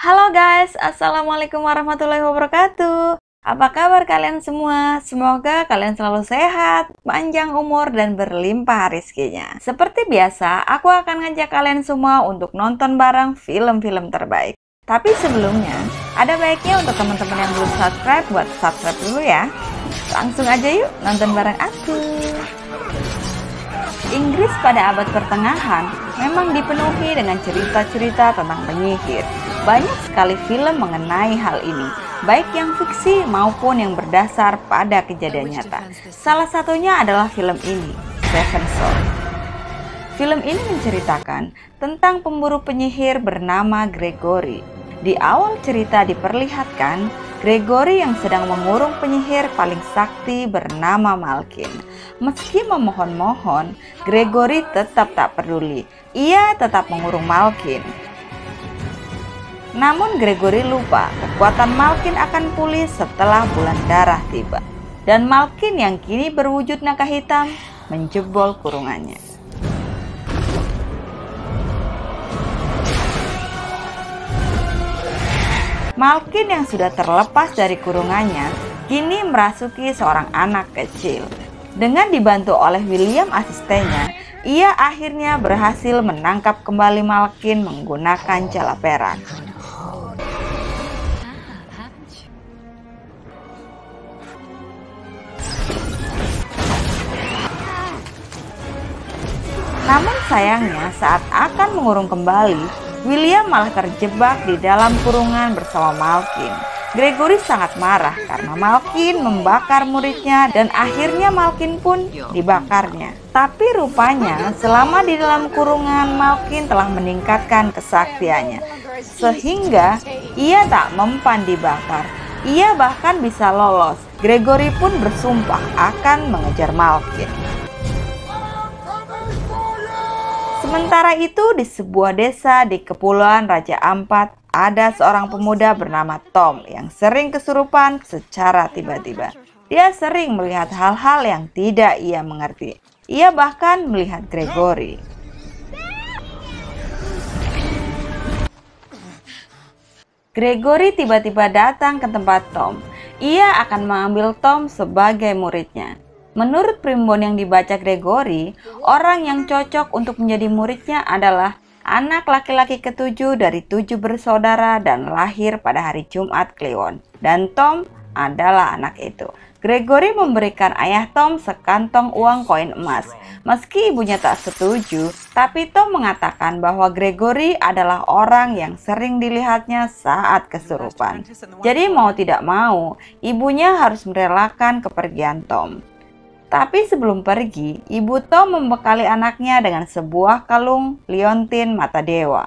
Halo guys, Assalamualaikum warahmatullahi wabarakatuh. Apa kabar kalian semua? Semoga kalian selalu sehat, panjang umur, dan berlimpah rezekinya. Seperti biasa, aku akan ngajak kalian semua untuk nonton bareng film-film terbaik. Tapi sebelumnya, ada baiknya untuk teman-teman yang belum subscribe, buat subscribe dulu ya. Langsung aja yuk nonton bareng aku. Inggris pada abad pertengahan memang dipenuhi dengan cerita-cerita tentang penyihir. Banyak sekali film mengenai hal ini, baik yang fiksi maupun yang berdasar pada kejadian nyata. Salah satunya adalah film ini, Seven Sword. Film ini menceritakan tentang pemburu penyihir bernama Gregory. Di awal cerita diperlihatkan Gregory yang sedang mengurung penyihir paling sakti bernama Malkin. Meski memohon-mohon, Gregory tetap tak peduli. Ia tetap mengurung Malkin. Namun Gregory lupa kekuatan Malkin akan pulih setelah bulan darah tiba. Dan Malkin yang kini berwujud naga hitam menjebol kurungannya. Malkin yang sudah terlepas dari kurungannya kini merasuki seorang anak kecil. Dengan dibantu oleh William asistennya, ia akhirnya berhasil menangkap kembali Malkin menggunakan jala perak. Namun sayangnya saat akan mengurung kembali, William malah terjebak di dalam kurungan bersama Malkin. Gregory sangat marah karena Malkin membakar muridnya dan akhirnya Malkin pun dibakarnya. Tapi rupanya selama di dalam kurungan Malkin telah meningkatkan kesaktiannya sehingga ia tak mempan dibakar. Ia bahkan bisa lolos. Gregory pun bersumpah akan mengejar Malkin. Sementara itu di sebuah desa di Kepulauan Raja Ampat ada seorang pemuda bernama Tom yang sering kesurupan secara tiba-tiba. Dia sering melihat hal-hal yang tidak ia mengerti. Ia bahkan melihat Gregory. Gregory tiba-tiba datang ke tempat Tom. Ia akan mengambil Tom sebagai muridnya. Menurut primbon yang dibaca Gregory, orang yang cocok untuk menjadi muridnya adalah anak laki-laki ketujuh dari 7 bersaudara dan lahir pada hari Jumat Kliwon. Dan Tom adalah anak itu. Gregory memberikan ayah Tom sekantong uang koin emas. Meski ibunya tak setuju, tapi Tom mengatakan bahwa Gregory adalah orang yang sering dilihatnya saat kesurupan. Jadi mau tidak mau, ibunya harus merelakan kepergian Tom. Tapi sebelum pergi, ibu Tom membekali anaknya dengan sebuah kalung liontin mata dewa.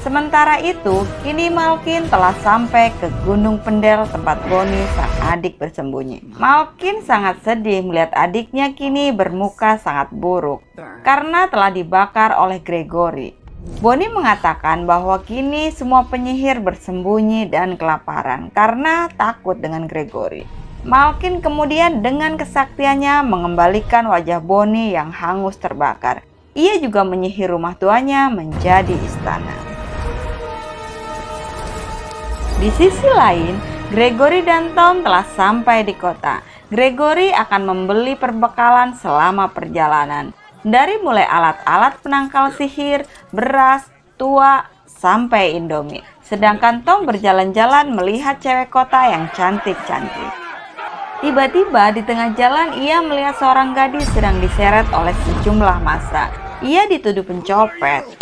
Sementara itu, kini Malkin telah sampai ke Gunung Pendel tempat Bonnie sang adik bersembunyi. Malkin sangat sedih melihat adiknya kini bermuka sangat buruk karena telah dibakar oleh Gregory. Bonnie mengatakan bahwa kini semua penyihir bersembunyi dan kelaparan karena takut dengan Gregory. Malkin kemudian dengan kesaktiannya mengembalikan wajah Bonnie yang hangus terbakar. Ia juga menyihir rumah tuanya menjadi istana. Di sisi lain, Gregory dan Tom telah sampai di kota. Gregory akan membeli perbekalan selama perjalanan. Dari mulai alat-alat penangkal sihir, beras, tua, sampai Indomie. Sedangkan Tom berjalan-jalan melihat cewek kota yang cantik-cantik. Tiba-tiba di tengah jalan ia melihat seorang gadis sedang diseret oleh sejumlah massa. Ia dituduh pencopet,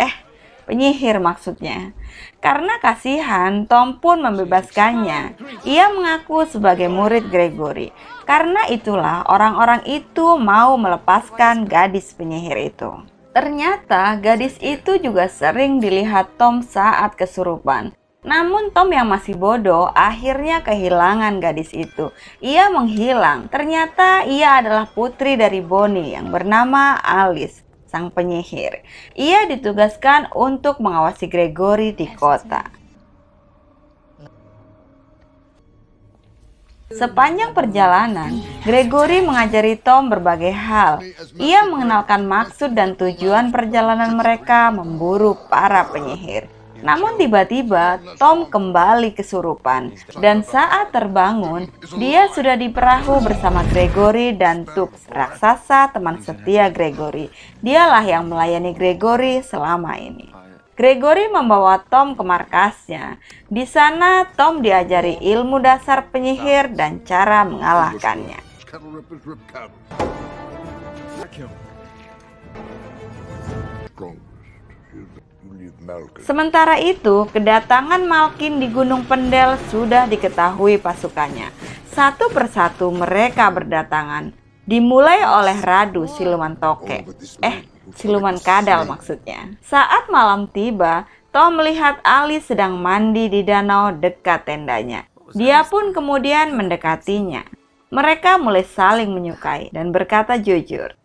penyihir maksudnya. Karena kasihan, Tom pun membebaskannya. Ia mengaku sebagai murid Gregory. Karena itulah orang-orang itu mau melepaskan gadis penyihir itu. Ternyata gadis itu juga sering dilihat Tom saat kesurupan. Namun Tom yang masih bodoh akhirnya kehilangan gadis itu. Ia menghilang. Ternyata ia adalah putri dari Bonnie yang bernama Alice, sang penyihir. Ia ditugaskan untuk mengawasi Gregory di kota. Sepanjang perjalanan, Gregory mengajari Tom berbagai hal. Ia mengenalkan maksud dan tujuan perjalanan mereka memburu para penyihir. Namun tiba-tiba Tom kembali kesurupan, dan saat terbangun, dia sudah di perahu bersama Gregory dan Tubbs, raksasa teman setia Gregory. Dialah yang melayani Gregory selama ini. Gregory membawa Tom ke markasnya. Di sana, Tom diajari ilmu dasar penyihir dan cara mengalahkannya. Sementara itu, kedatangan Malkin di Gunung Pendel sudah diketahui pasukannya. Satu persatu mereka berdatangan. Dimulai oleh Radu, siluman toke. Siluman kadal maksudnya. Saat malam tiba, Tom melihat Alice sedang mandi di danau dekat tendanya. Dia pun kemudian mendekatinya. Mereka mulai saling menyukai dan berkata jujur.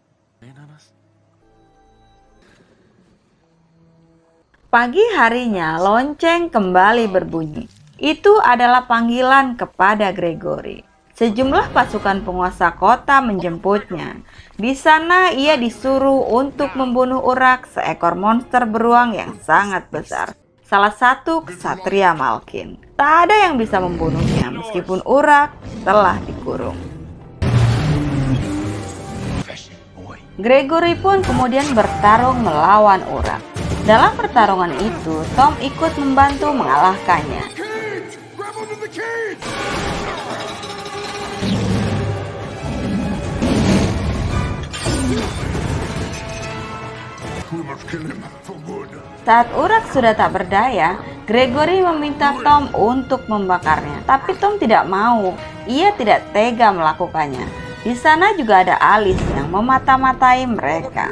Pagi harinya, lonceng kembali berbunyi. Itu adalah panggilan kepada Gregory. Sejumlah pasukan penguasa kota menjemputnya. Di sana ia disuruh untuk membunuh Urak, seekor monster beruang yang sangat besar. Salah satu ksatria Malkin. Tak ada yang bisa membunuhnya meskipun Urak telah dikurung. Gregory pun kemudian bertarung melawan Urak. Dalam pertarungan itu, Tom ikut membantu mengalahkannya. Saat Urak sudah tak berdaya, Gregory meminta Tom untuk membakarnya. Tapi Tom tidak mau, ia tidak tega melakukannya. Di sana juga ada Alice yang memata-matai mereka.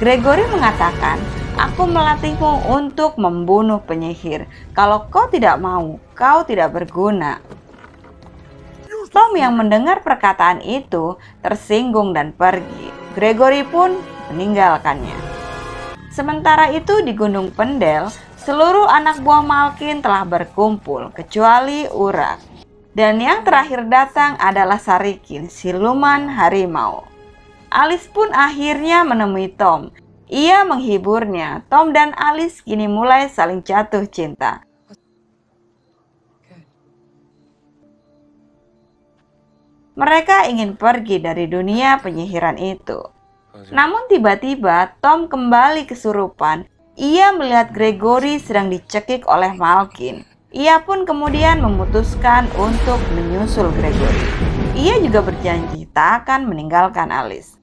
Gregory mengatakan, "Aku melatihmu untuk membunuh penyihir. Kalau kau tidak mau, kau tidak berguna." Tom yang mendengar perkataan itu tersinggung dan pergi. Gregory pun meninggalkannya. Sementara itu di Gunung Pendel, seluruh anak buah Malkin telah berkumpul kecuali Urak. Dan yang terakhir datang adalah Sarikin, siluman harimau. Alice pun akhirnya menemui Tom. Ia menghiburnya. Tom dan Alice kini mulai saling jatuh cinta. Mereka ingin pergi dari dunia penyihiran itu. Namun tiba-tiba Tom kembali kesurupan. Ia melihat Gregory sedang dicekik oleh Malkin. Ia pun kemudian memutuskan untuk menyusul Gregory. Ia juga berjanji tak akan meninggalkan Alice.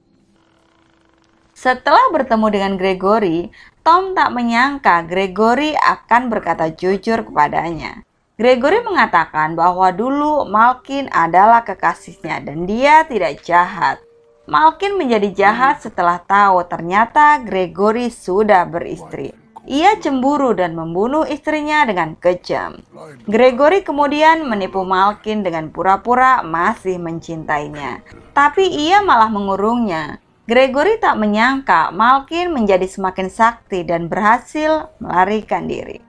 Setelah bertemu dengan Gregory, Tom tak menyangka Gregory akan berkata jujur kepadanya. Gregory mengatakan bahwa dulu Malkin adalah kekasihnya dan dia tidak jahat. Malkin menjadi jahat setelah tahu ternyata Gregory sudah beristri. Ia cemburu dan membunuh istrinya dengan kejam. Gregory kemudian menipu Malkin dengan pura-pura masih mencintainya. Tapi ia malah mengurungnya. Gregory tak menyangka Malkin menjadi semakin sakti dan berhasil melarikan diri.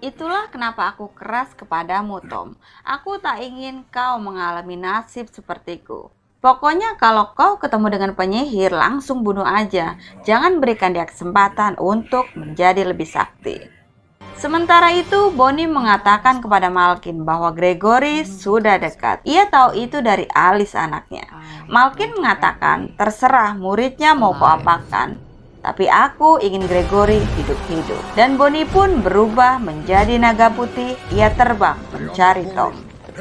Itulah kenapa aku keras kepadamu, Tom. Aku tak ingin kau mengalami nasib sepertiku. Pokoknya kalau kau ketemu dengan penyihir, langsung bunuh aja. Jangan berikan dia kesempatan untuk menjadi lebih sakti. Sementara itu, Bonnie mengatakan kepada Malkin bahwa Gregory sudah dekat. Ia tahu itu dari Alice anaknya. Malkin mengatakan, terserah muridnya mau kau apakan. Tapi aku ingin Gregory hidup-hidup. Dan Bonnie pun berubah menjadi naga putih. Ia terbang mencari Tom.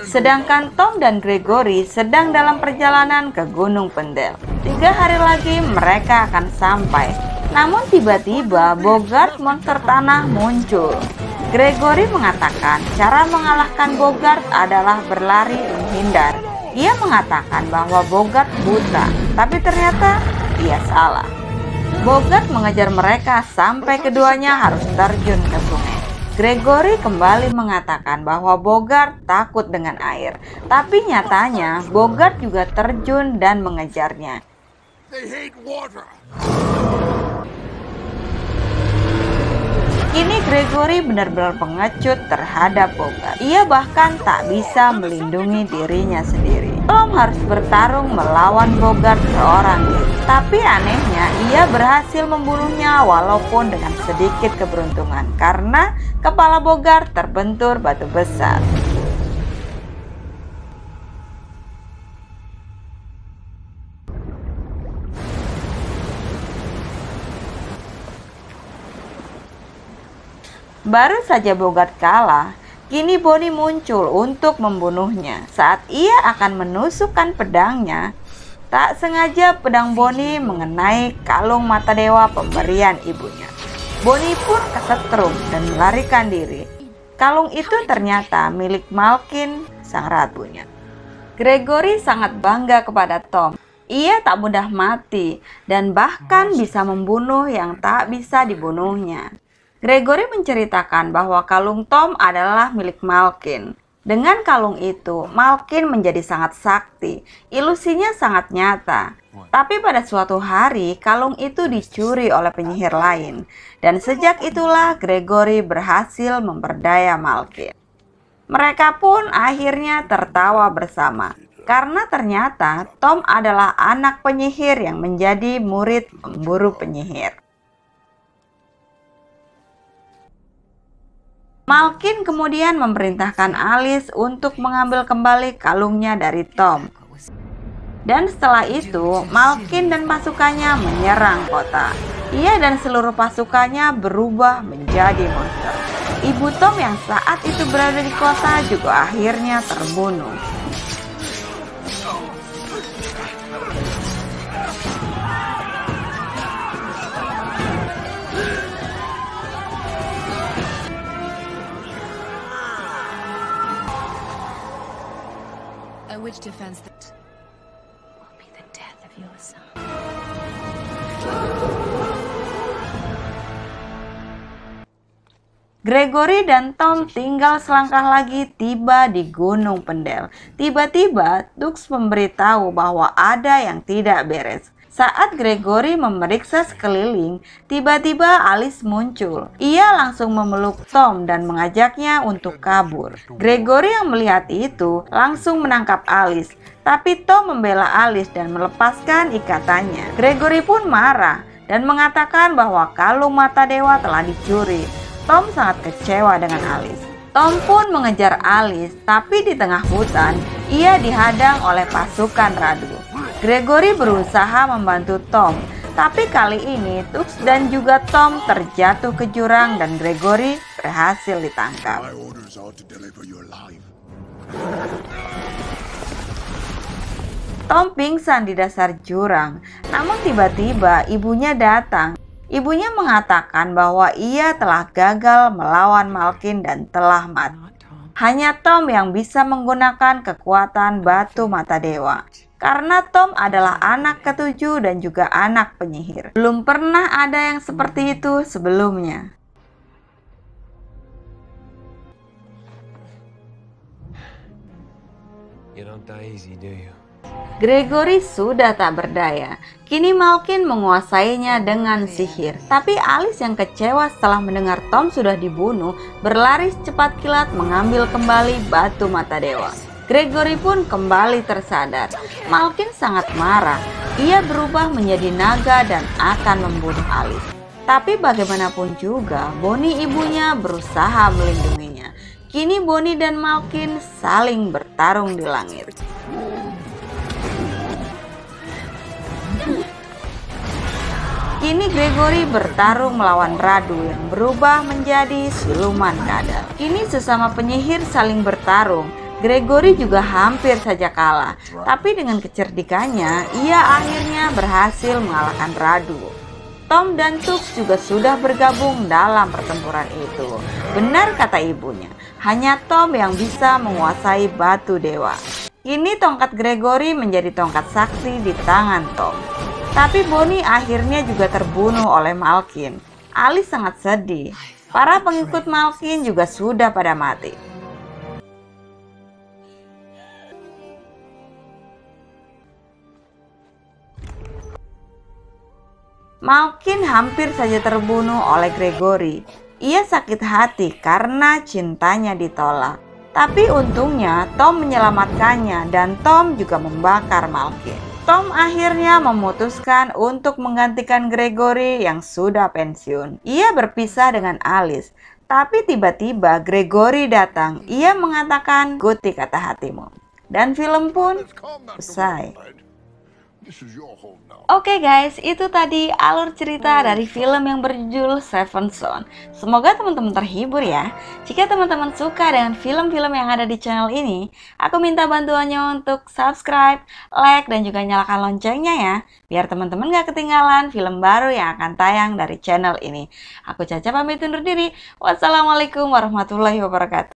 Sedangkan Tom dan Gregory sedang dalam perjalanan ke Gunung Pendel. 3 hari lagi mereka akan sampai. Namun tiba-tiba Bogart monster tanah muncul. Gregory mengatakan cara mengalahkan Bogart adalah berlari menghindar. Ia mengatakan bahwa Bogart buta, tapi ternyata ia salah. Bogart mengejar mereka sampai keduanya harus terjun ke sungai. Gregory kembali mengatakan bahwa Bogart takut dengan air, tapi nyatanya Bogart juga terjun dan mengejarnya. They hate water. Kini Gregory benar-benar pengecut terhadap Bogart. Ia bahkan tak bisa melindungi dirinya sendiri. Tom harus bertarung melawan Bogart seorang diri. Tapi anehnya ia berhasil membunuhnya walaupun dengan sedikit keberuntungan karena kepala Bogart terbentur batu besar. Baru saja Bogart kalah, kini Bonnie muncul untuk membunuhnya. Saat ia akan menusukkan pedangnya, tak sengaja pedang Bonnie mengenai kalung mata dewa pemberian ibunya. Bonnie pun kesetrum dan melarikan diri. Kalung itu ternyata milik Malkin, sang ratunya. Gregory sangat bangga kepada Tom. Ia tak mudah mati dan bahkan bisa membunuh yang tak bisa dibunuhnya. Gregory menceritakan bahwa kalung Tom adalah milik Malkin. Dengan kalung itu, Malkin menjadi sangat sakti. Ilusinya sangat nyata. Tapi pada suatu hari, kalung itu dicuri oleh penyihir lain. Dan sejak itulah Gregory berhasil memperdaya Malkin. Mereka pun akhirnya tertawa bersama. Karena ternyata Tom adalah anak penyihir yang menjadi murid pemburu penyihir. Malkin kemudian memerintahkan Alice untuk mengambil kembali kalungnya dari Tom. Dan setelah itu, Malkin dan pasukannya menyerang kota. Ia dan seluruh pasukannya berubah menjadi monster. Ibu Tom yang saat itu berada di kota juga akhirnya terbunuh. Which defends that will be the death of your son. Gregory dan Tom tinggal selangkah lagi tiba di Gunung Pendel. Tiba-tiba Tux memberitahu bahwa ada yang tidak beres. Saat Gregory memeriksa sekeliling, tiba-tiba Alice muncul. Ia langsung memeluk Tom dan mengajaknya untuk kabur. Gregory yang melihat itu langsung menangkap Alice, tapi Tom membela Alice dan melepaskan ikatannya. Gregory pun marah dan mengatakan bahwa kalung mata dewa telah dicuri. Tom sangat kecewa dengan Alice. Tom pun mengejar Alice, tapi di tengah hutan, ia dihadang oleh pasukan Radu. Gregory berusaha membantu Tom, tapi kali ini Tux dan juga Tom terjatuh ke jurang dan Gregory berhasil ditangkap. Tom pingsan di dasar jurang, namun tiba-tiba ibunya datang. Ibunya mengatakan bahwa ia telah gagal melawan Malkin dan telah mati. Hanya Tom yang bisa menggunakan kekuatan batu mata dewa. Karena Tom adalah anak ketujuh dan juga anak penyihir. Belum pernah ada yang seperti itu sebelumnya. You don't die easy, do you? Gregory sudah tak berdaya. Kini Malkin menguasainya dengan sihir. Tapi Alice yang kecewa setelah mendengar Tom sudah dibunuh, berlari secepat kilat mengambil kembali batu mata dewa. Gregory pun kembali tersadar. Malkin sangat marah. Ia berubah menjadi naga dan akan membunuh Alice. Tapi bagaimanapun juga, Bonnie ibunya berusaha melindunginya. Kini Bonnie dan Malkin saling bertarung di langit. Kini Gregory bertarung melawan Radu yang berubah menjadi siluman kadal. Kini sesama penyihir saling bertarung. Gregory juga hampir saja kalah, tapi dengan kecerdikannya, ia akhirnya berhasil mengalahkan Radu. Tom dan Tux juga sudah bergabung dalam pertempuran itu. Benar kata ibunya, hanya Tom yang bisa menguasai batu dewa. Kini tongkat Gregory menjadi tongkat sakti di tangan Tom. Tapi Bonnie akhirnya juga terbunuh oleh Malkin. Alice sangat sedih. Para pengikut Malkin juga sudah pada mati. Malkin hampir saja terbunuh oleh Gregory. Ia sakit hati karena cintanya ditolak. Tapi untungnya Tom menyelamatkannya dan Tom juga membakar Malkin. Tom akhirnya memutuskan untuk menggantikan Gregory yang sudah pensiun. Ia berpisah dengan Alice. Tapi tiba-tiba Gregory datang. Ia mengatakan, "Ikuti kata hatimu." Dan film pun usai. Oke guys, itu tadi alur cerita dari film yang berjudul Seven Son. Semoga teman-teman terhibur ya. Jika teman-teman suka dengan film-film yang ada di channel ini, aku minta bantuannya untuk subscribe, like, dan juga nyalakan loncengnya ya, biar teman-teman gak ketinggalan film baru yang akan tayang dari channel ini. Aku Caca pamit undur diri. Wassalamualaikum warahmatullahi wabarakatuh.